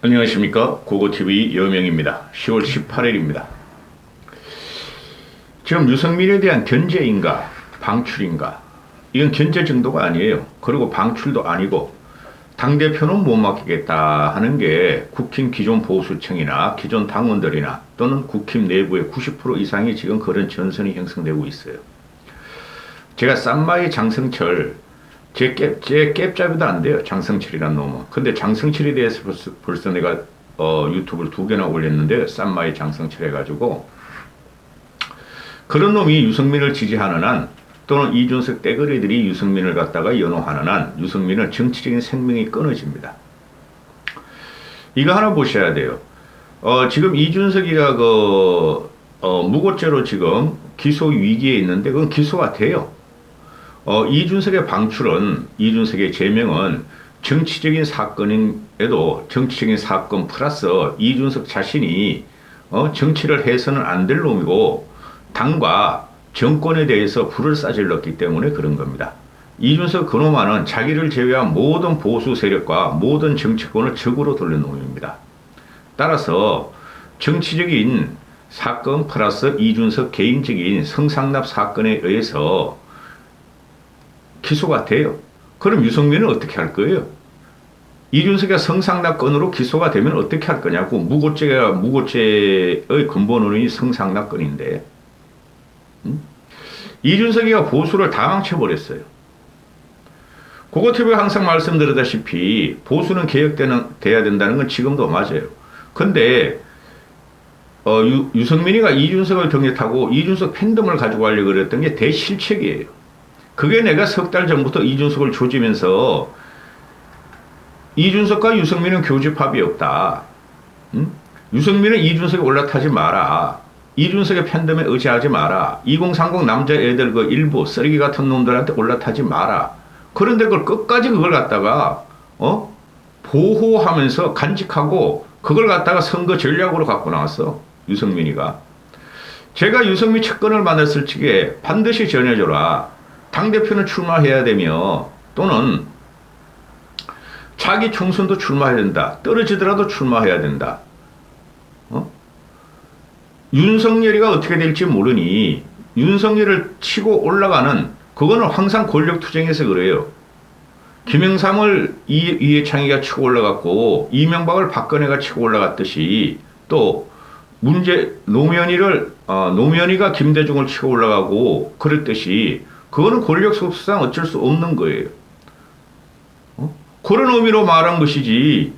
안녕하십니까. 고고TV 여명입니다. 10월 18일입니다. 지금 유승민에 대한 견제인가 방출인가, 이건 견제 정도가 아니에요. 그리고 방출도 아니고 당대표는 못 맡기겠다 하는 게 국힘 기존 보수층이나 기존 당원들이나 또는 국힘 내부의 90% 이상이 지금 그런 전선이 형성되고 있어요. 제가 쌈마이 장성철, 제 깹잡이도 안 돼요. 장성철이란 놈은. 근데 장성철에 대해서 벌써 내가 유튜브를 2개나 올렸는데, 쌈마이 장성철 해가지고 그런 놈이 유승민을 지지하는 한, 또는 이준석 떼거리들이 유승민을 갖다가 연호하는 한 유승민은 정치적인 생명이 끊어집니다. 이거 하나 보셔야 돼요. 지금 이준석이가 무고죄로 지금 기소 위기에 있는데 그건 기소가 돼요. 이준석의 방출은, 이준석의 제명은 정치적인 사건에도 정치적인 사건 플러스 이준석 자신이 정치를 해서는 안 될 놈이고 당과 정권에 대해서 불을 싸질렀기 때문에 그런 겁니다. 이준석 그놈아는 자기를 제외한 모든 보수 세력과 모든 정치권을 적으로 돌린 놈입니다. 따라서 정치적인 사건 플러스 이준석 개인적인 성상납 사건에 의해서 기소가 돼요. 그럼 유승민은 어떻게 할 거예요? 이준석이 성상납 건으로 기소가 되면 어떻게 할 거냐고. 무고죄의 근본원이 성상납 건인데, 이준석이가 보수를 다 망쳐버렸어요. 고고TV에 항상 말씀드렸다시피 보수는 개혁돼야 된다는 건 지금도 맞아요. 근데 유승민이가 이준석을 경력하고 이준석 팬덤을 가지고 하려고 그랬던 게 대실책이에요. 그게 내가 석 달 전부터 이준석을 조지면서 이준석과 유승민은 교집합이 없다. 유승민은 이준석에 올라타지 마라. 이준석의 팬덤에 의지하지 마라. 2030 남자애들 그 일부 쓰레기 같은 놈들한테 올라타지 마라. 그런데 그걸 끝까지 그걸 갖다가 보호하면서 간직하고 그걸 갖다가 선거 전략으로 갖고 나왔어. 유승민이가. 제가 유승민 측근을 만났을 적에 반드시 전해줘라. 당대표는 출마해야 되며, 또는 자기 총선도 출마해야 된다. 떨어지더라도 출마해야 된다. 윤석열이가 어떻게 될지 모르니 윤석열을 치고 올라가는, 그거는 항상 권력투쟁에서 그래요. 김영삼을 이해창이가 치고 올라갔고 이명박을 박근혜가 치고 올라갔듯이, 또 노무현이가 김대중을 치고 올라가고 그랬듯이, 그거는 권력 속성 어쩔 수 없는 거예요. 그런 의미로 말한 것이지,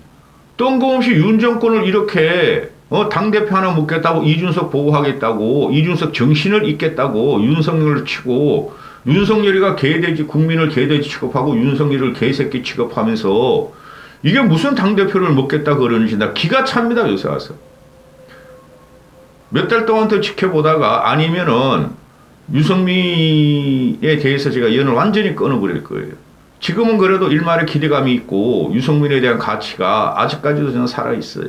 뜬금없이 윤 정권을 이렇게 당대표 하나 묻겠다고, 이준석 보호하겠다고, 이준석 정신을 잇겠다고 윤석열을 치고, 윤석열이가 개돼지, 국민을 개돼지 취급하고 윤석열을 개새끼 취급하면서 이게 무슨 당대표를 먹겠다 그러는지 나 기가 찹니다. 요새 와서. 몇 달 동안 더 지켜보다가 아니면은 유승민에 대해서 제가 연을 완전히 끊어버릴 거예요. 지금은 그래도 일말의 기대감이 있고 유승민에 대한 가치가 아직까지도 저는 살아있어요.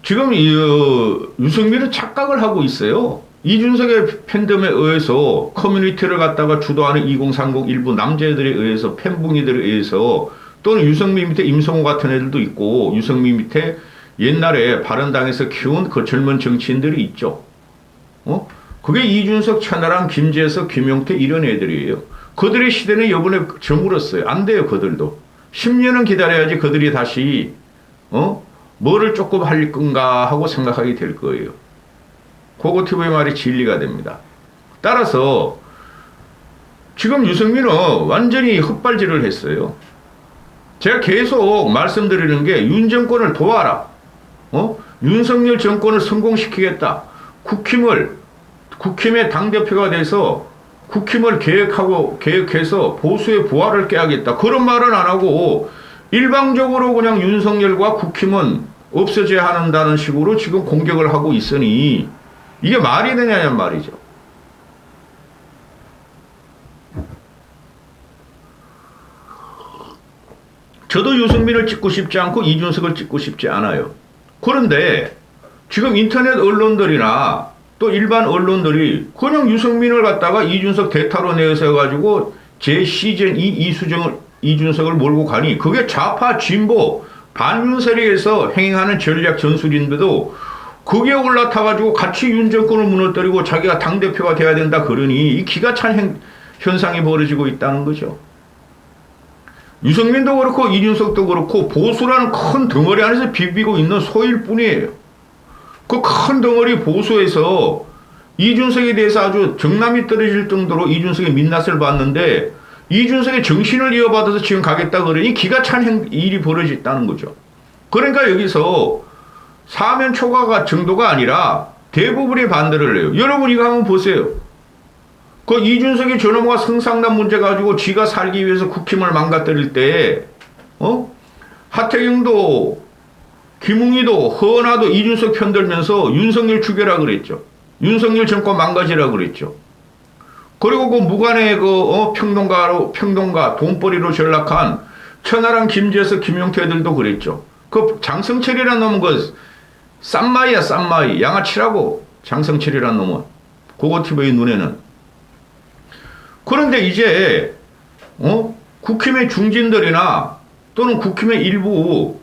지금 유승민은 착각을 하고 있어요. 이준석의 팬덤에 의해서, 커뮤니티를 갖다가 주도하는 2030 일부 남자애들에 의해서, 팬붕이들에 의해서, 또는 유승민 밑에 임성호 같은 애들도 있고, 유승민 밑에 옛날에 바른당에서 키운 그 젊은 정치인들이 있죠. 그게 이준석, 천하람, 김재석, 김용태 이런 애들이에요. 그들의 시대는 이번에 저물었어요. 안 돼요, 그들도. 10년은 기다려야지 그들이 다시 뭐를 조금 할 건가 하고 생각하게 될 거예요. 고고TV의 말이 진리가 됩니다. 따라서 지금 유승민은 완전히 헛발질을 했어요. 제가 계속 말씀드리는 게, 윤 정권을 도와라. 윤석열 정권을 성공시키겠다. 국힘의 당대표가 돼서 국힘을 개혁해서 보수의 부활을 깨야겠다. 그런 말은 안 하고 일방적으로 그냥 윤석열과 국힘은 없어져야 한다는 식으로 지금 공격을 하고 있으니 이게 말이 되냐는 말이죠. 저도 유승민을 찍고 싶지 않고 이준석을 찍고 싶지 않아요. 그런데 지금 인터넷 언론들이나 또 일반 언론들이 그냥 유승민을 갖다가 이준석 대타로 내세워가지고 제 시즌 2 이준석을 몰고 가니 그게 좌파 진보 반윤 세력에서 행행하는 전략 전술인데도 그게 올라타가지고 같이 윤 정권을 무너뜨리고 자기가 당대표가 돼야 된다 그러니 이 기가 찬 현상이 벌어지고 있다는 거죠. 유승민도 그렇고 이준석도 그렇고 보수라는 큰 덩어리 안에서 비비고 있는 소일 뿐이에요. 그 큰 덩어리 보수에서 이준석에 대해서 아주 정남이 떨어질 정도로 이준석의 민낯을 봤는데 이준석의 정신을 이어받아서 지금 가겠다 그러니 기가 찬 일이 벌어졌다는 거죠. 그러니까 여기서 사면 초과가 정도가 아니라 대부분이 반대를 해요. 여러분 이거 한번 보세요. 그 이준석이 저놈과 성상남 문제 가지고 지가 살기 위해서 국힘을 망가뜨릴 때 하태경도 김웅이도 허은하도 이준석 편들면서 윤석열 죽여라 그랬죠. 윤석열 정권 망가지라 그랬죠. 그리고 그 무관의 평동가 돈벌이로 전락한 천하람 김재석 김용태들도 그랬죠. 그 장성철이라는 놈은 그 쌈마이야 쌈마이 양아치라고 장성철이라는 놈은 고고TV의 눈에는. 그런데 이제 국힘의 중진들이나 또는 국힘의 일부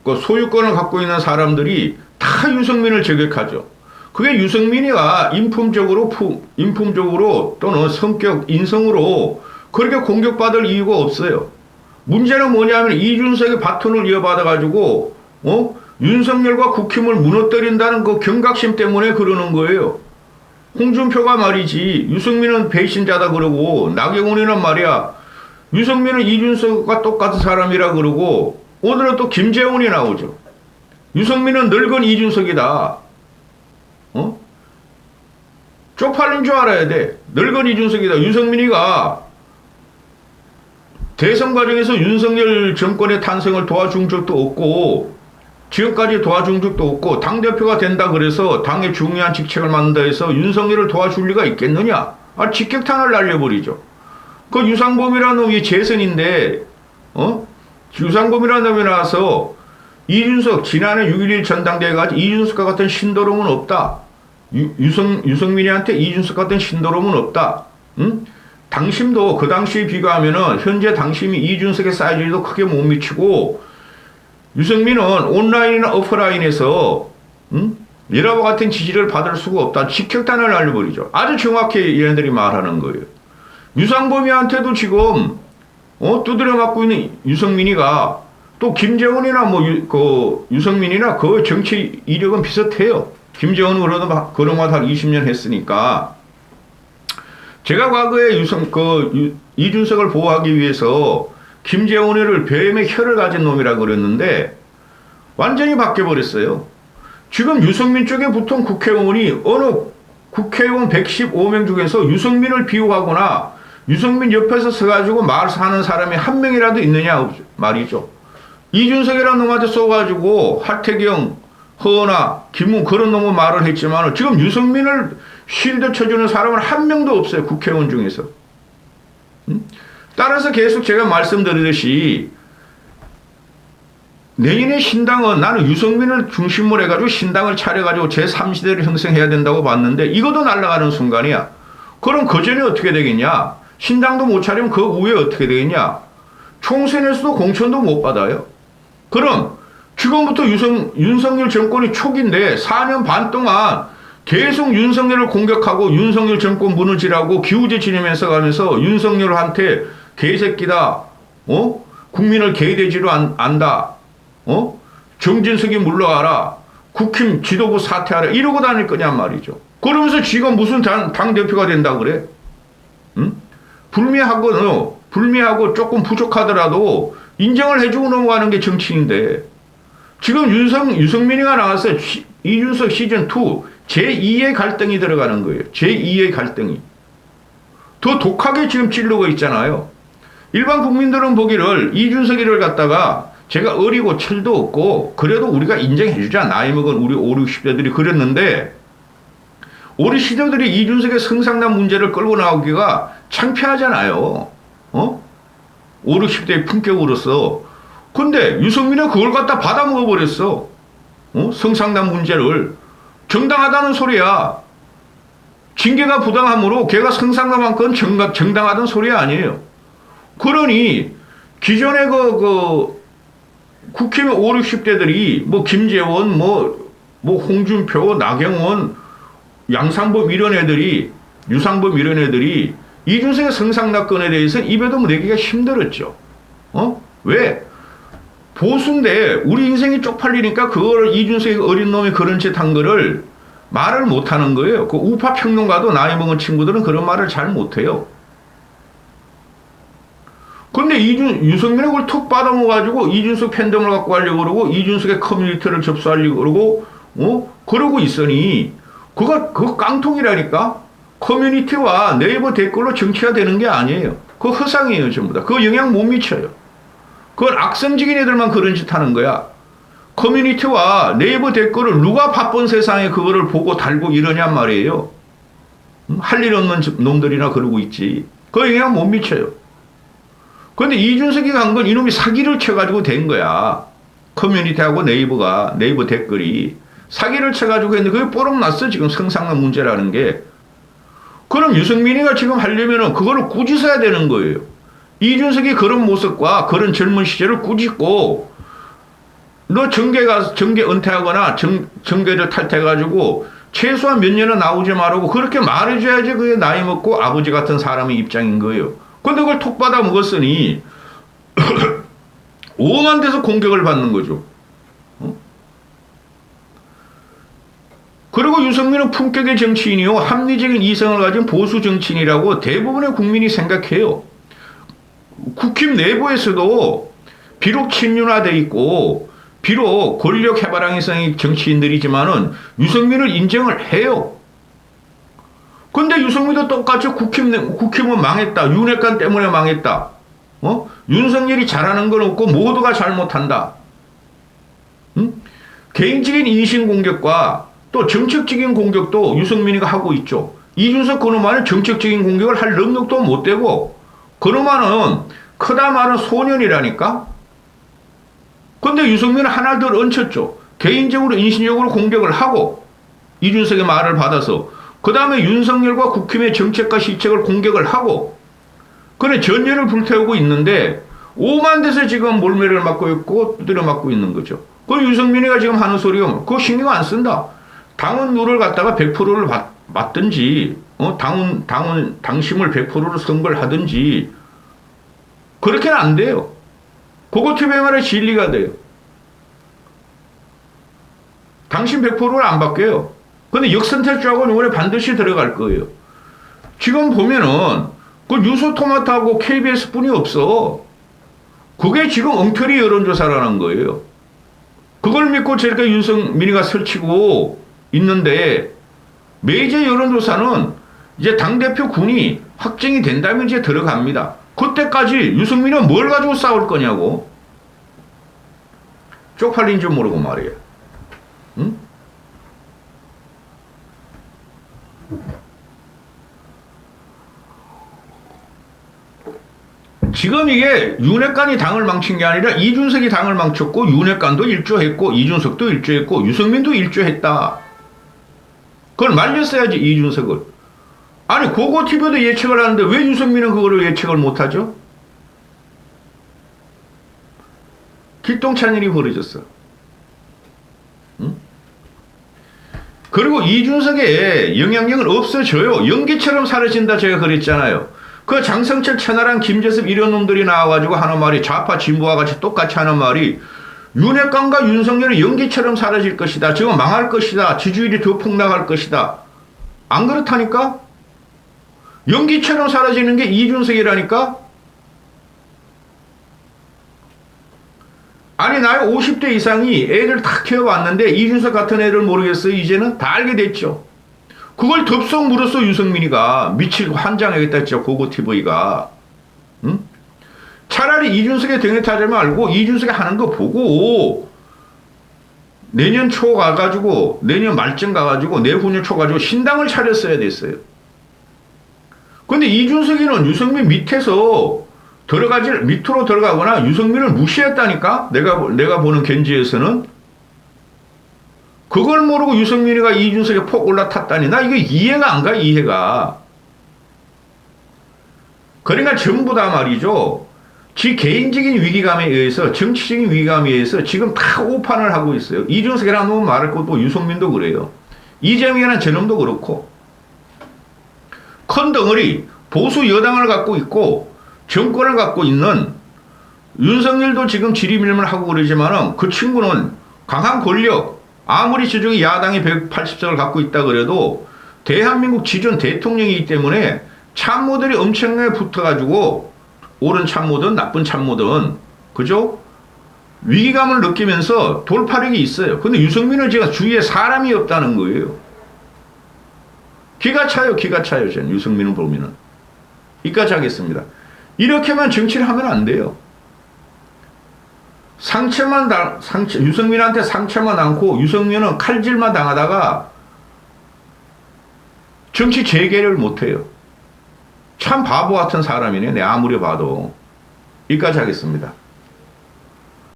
그 소유권을 갖고 있는 사람들이 다 유승민을 저격하죠. 그게 유승민이가 인품적으로 또는 성격, 인성으로 그렇게 공격받을 이유가 없어요. 문제는 뭐냐면 이준석의 바톤을 이어받아가지고 윤석열과 국힘을 무너뜨린다는 그 경각심 때문에 그러는 거예요. 홍준표가 말이지 유승민은 배신자다 그러고 나경원이는 말이야 유승민은 이준석과 똑같은 사람이라 그러고 오늘은 또 김재원이 나오죠. 유승민은 늙은 이준석이다. 쪽팔린 줄 알아야 돼. 늙은 이준석이다. 유승민이가 대선 과정에서 윤석열 정권의 탄생을 도와준 적도 없고 지금까지 도와준 적도 없고 당대표가 된다 그래서 당의 중요한 직책을 맡는다 해서 윤석열을 도와줄 리가 있겠느냐. 직격탄을 날려버리죠. 그 유상범이라는 놈이 재선인데 유상범이라는 놈이 나와서 이준석 지난해 6.11 전당대회 가지고 이준석과 같은 신도롬은 없다. 유승민이한테 이준석 같은 신도롬은 없다. 당심도 그 당시에 비교하면은 현재 당심이 이준석의 사이즈도 크게 못 미치고 유승민은 온라인이나 오프라인에서 이라와 같은 지지를 받을 수가 없다. 직격탄을 날려버리죠. 아주 정확히 얘네들이 말하는 거예요. 유상범이한테도 지금 두드려 맞고 있는 유승민이가 또 김재원이나 유승민이나 그 정치 이력은 비슷해요. 김재원은 그동안 한 20년 했으니까. 제가 과거에 이준석을 보호하기 위해서 김재원이를 뱀의 혀를 가진 놈이라 그랬는데 완전히 바뀌어버렸어요. 지금 유승민 쪽에 붙은 국회의원이 어느 국회의원 115명 중에서 유승민을 비호하거나 유승민 옆에서 서가지고 말하는 사람이 한 명이라도 있느냐 말이죠. 이준석이라는 놈한테 쏘가지고 하태경, 허은하, 김웅 그런 놈은 말을 했지만 지금 유승민을 쉴드 쳐주는 사람은 한 명도 없어요. 국회의원 중에서. 따라서 계속 제가 말씀드리듯이 내년의 신당은 나는 유승민을 중심으로 해가지고 신당을 차려가지고 제3시대를 형성해야 된다고 봤는데 이것도 날아가는 순간이야. 그럼 그 전에 어떻게 되겠냐? 신당도 못 차리면 그 후에 어떻게 되겠냐? 총선에서도 공천도 못 받아요. 그럼 지금부터 윤석열 정권이 초기인데 4년 반 동안 계속 윤석열을 공격하고 윤석열 정권 무너지라고 기우제 지내면서 가면서 윤석열한테 개새끼다. 국민을 개돼지로 안다. 정진석이 물러가라. 국힘 지도부 사퇴하라. 이러고 다닐 거냔 말이죠. 그러면서 지금 무슨 당대표가 된다 그래? 불미하고 조금 부족하더라도 인정을 해주고 넘어가는 게 정치인데 지금 유승민이가 나와서 이준석 시즌2 제2의 갈등이 들어가는 거예요. 제2의 갈등이. 더 독하게 지금 찌르고 있잖아요. 일반 국민들은 보기를 이준석이를 갖다가 제가 어리고 철도 없고 그래도 우리가 인정해주자. 나이 먹은 우리 5, 60대들이 그랬는데 우리 시대들이 이준석의 성상남 문제를 끌고 나오기가 창피하잖아요. 5, 60대의 품격으로서. 근데 유승민은 그걸 갖다 받아먹어버렸어. 성상납 문제를 정당하다는 소리야. 징계가 부당하므로 걔가 성상납한 건 정당하다는 소리 아니에요. 그러니 기존의 국힘의 5, 60대들이 뭐 김재원, 뭐 홍준표, 나경원, 양상범 이런 애들이, 유상범 이런 애들이 이준석의 성상납건에 대해서 입에도 내기가 힘들었죠. 왜? 보수인데 우리 인생이 쪽팔리니까 그거를 이준석의 어린 놈이 그런 짓 한 거를 말을 못 하는 거예요. 그 우파 평론가도 나이 먹은 친구들은 그런 말을 잘 못해요. 근데 유승민이 그걸 툭 받아먹어가지고 이준석 팬덤을 갖고 가려고 그러고 이준석의 커뮤니티를 접수하려고 그러고, 그러고 있으니, 그거 깡통이라니까? 커뮤니티와 네이버 댓글로 정치가 되는 게 아니에요. 그거 허상이에요, 전부 다. 그거 영향 못 미쳐요. 그건 악성직인 애들만 그런 짓 하는 거야. 커뮤니티와 네이버 댓글을 누가 바쁜 세상에 그거를 보고 달고 이러냔 말이에요. 할 일 없는 놈들이나 그러고 있지. 그 영향 못 미쳐요. 그런데 이준석이 간 건 이놈이 사기를 쳐가지고 된 거야. 커뮤니티하고 네이버 댓글이 사기를 쳐가지고 했는데 그게 뽀록 났어. 지금 성상납 문제라는 게. 그럼 유승민이가 지금 하려면은 그거를 꾸짖어야 되는 거예요. 이준석이 그런 모습과 그런 젊은 시절을 꾸짖고, 너 정계 은퇴하거나 정계를 탈퇴해가지고 최소한 몇 년은 나오지 말고 그렇게 말해줘야지 그게 나이 먹고 아버지 같은 사람의 입장인 거예요. 근데 그걸 톡 받아 먹었으니 오만 돼서 공격을 받는 거죠. 그리고 유승민은 품격의 정치인이요, 합리적인 이성을 가진 보수 정치인이라고 대부분의 국민이 생각해요. 국힘 내부에서도 비록 친윤화돼 있고 비록 권력 해바라기성의 정치인들이지만은 유승민을 인정을 해요. 근데 유승민도 똑같이 국힘은 망했다. 윤핵관 때문에 망했다. 윤석열이 잘하는 건 없고 모두가 잘못한다. 개인적인 인신공격과 또 정책적인 공격도 유승민이가 하고 있죠. 이준석 그놈만은 정책적인 공격을 할 능력도 못 되고, 그놈만은 크다 말은 소년이라니까? 근데 유승민은 하나 더 얹혔죠. 개인적으로 인신적으로 공격을 하고, 이준석의 말을 받아서, 그 다음에 윤석열과 국힘의 정책과 시책을 공격을 하고, 그래 전열을 불태우고 있는데, 오만 돼서 지금 몰매를 맞고 있고, 두드려 맞고 있는 거죠. 그 유승민이가 지금 하는 소리가, 그거 신경 안 쓴다. 당원룰을 갖다가 100%를 맞든지, 당심을 100%로 선거를 하든지, 그렇게는 안 돼요. 그거 투명하라 진리가 돼요. 당신 100%를 안 바뀌어요. 근데 역선택적으로 이번에 반드시 들어갈 거예요. 지금 보면은, 그 뉴스토마토하고 KBS 뿐이 없어. 그게 지금 엉터리 여론조사라는 거예요. 그걸 믿고 저렇게 윤석민이가 설치고 있는데, 매제 여론조사는 이제 당대표 군이 확정이 된다면 이제 들어갑니다. 그때까지 유승민은 뭘 가지고 싸울 거냐고. 쪽팔린 줄 모르고 말이에요. 응? 지금 이게 윤핵관이 당을 망친 게 아니라 이준석이 당을 망쳤고, 윤핵관도 일조했고, 이준석도 일조했고, 유승민도 일조했다. 그걸 말렸어야지, 이준석을. 아니, 고고TV도 예측을 하는데 왜 유승민은 그거를 예측을 못하죠? 기똥찬 일이 벌어졌어. 응? 그리고 이준석의 영향력은 없어져요. 연기처럼 사라진다 제가 그랬잖아요. 그 장성철, 천하람, 김재섭 이런 놈들이 나와가지고 하는 말이, 좌파 진보와 같이 똑같이 하는 말이, 윤핵관과 윤석열은 연기처럼 사라질 것이다. 지금 망할 것이다. 지지율이 더 폭락할 것이다. 안 그렇다니까? 연기처럼 사라지는 게 이준석이라니까? 아니, 나이 50대 이상이 애들 다 키워봤는데 이준석 같은 애를 모르겠어요. 이제는 다 알게 됐죠. 그걸 덥석 물었어, 유승민이가. 미치고 환장하겠다 했죠, 고고TV가. 응? 차라리 이준석의 등에 타지 말고 이준석이 하는 거 보고 내년 초 가가지고, 내년 말쯤 가가지고, 내후년 초 가지고 신당을 차렸어야 됐어요. 근데 이준석이는 유승민 밑으로 들어가거나 유승민을 무시했다니까? 내가 보는 견지에서는. 그걸 모르고 유승민이가 이준석에 폭 올라탔다니 나 이거 이해가 안 가, 이해가. 그러니까 전부 다 말이죠. 지 개인적인 위기감에 의해서, 정치적인 위기감에 의해서 지금 다 오판을 하고 있어요. 이준석이라는 놈은 말할 것도 유승민도 그래요. 이재명이라는 저놈도 그렇고. 큰 덩어리 보수 여당을 갖고 있고 정권을 갖고 있는 윤석열도 지금 지리밀물 하고 그러지만은 그 친구는 강한 권력, 아무리 지중에 야당이 180석을 갖고 있다 그래도 대한민국 지존 대통령이기 때문에 참모들이 엄청나게 붙어가지고 옳은 참모든 나쁜 참모든 그죠? 위기감을 느끼면서 돌파력이 있어요. 근데 유승민은 제가 주위에 사람이 없다는 거예요. 기가 차요, 기가 차요. 저는 유승민을 보면은. 이까지 하겠습니다. 이렇게만 정치를 하면 안 돼요. 유승민한테 상처만 안고 유승민은 칼질만 당하다가 정치 재개를 못해요. 참 바보 같은 사람이네. 내 아무리 봐도. 여기까지 하겠습니다.